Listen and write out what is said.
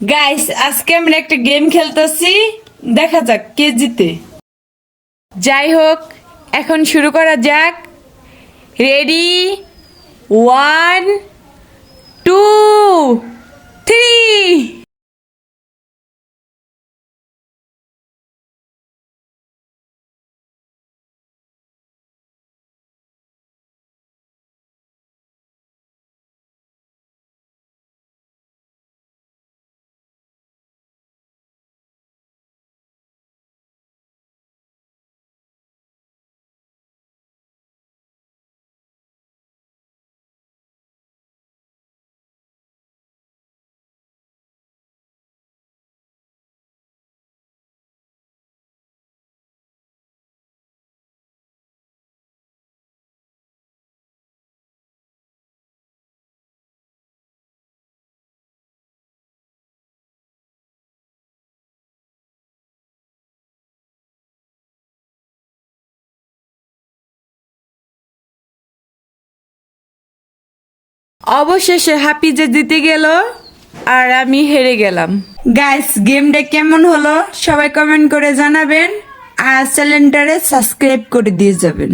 Guys আজকে আমরা একটা গেম খেলতেছি, দেখা যাক কে জিতে। যাই হোক, এখন শুরু করা যাক। রেডি, 1 2 3। অবশেষে হাফিজে জিতে গেল আর আমি হেরে গেলাম। গাইস গেমটা কেমন হলো সবাই কমেন্ট করে জানাবেন আর চ্যানেলটারে সাবস্ক্রাইব করে দিয়ে যাবেন।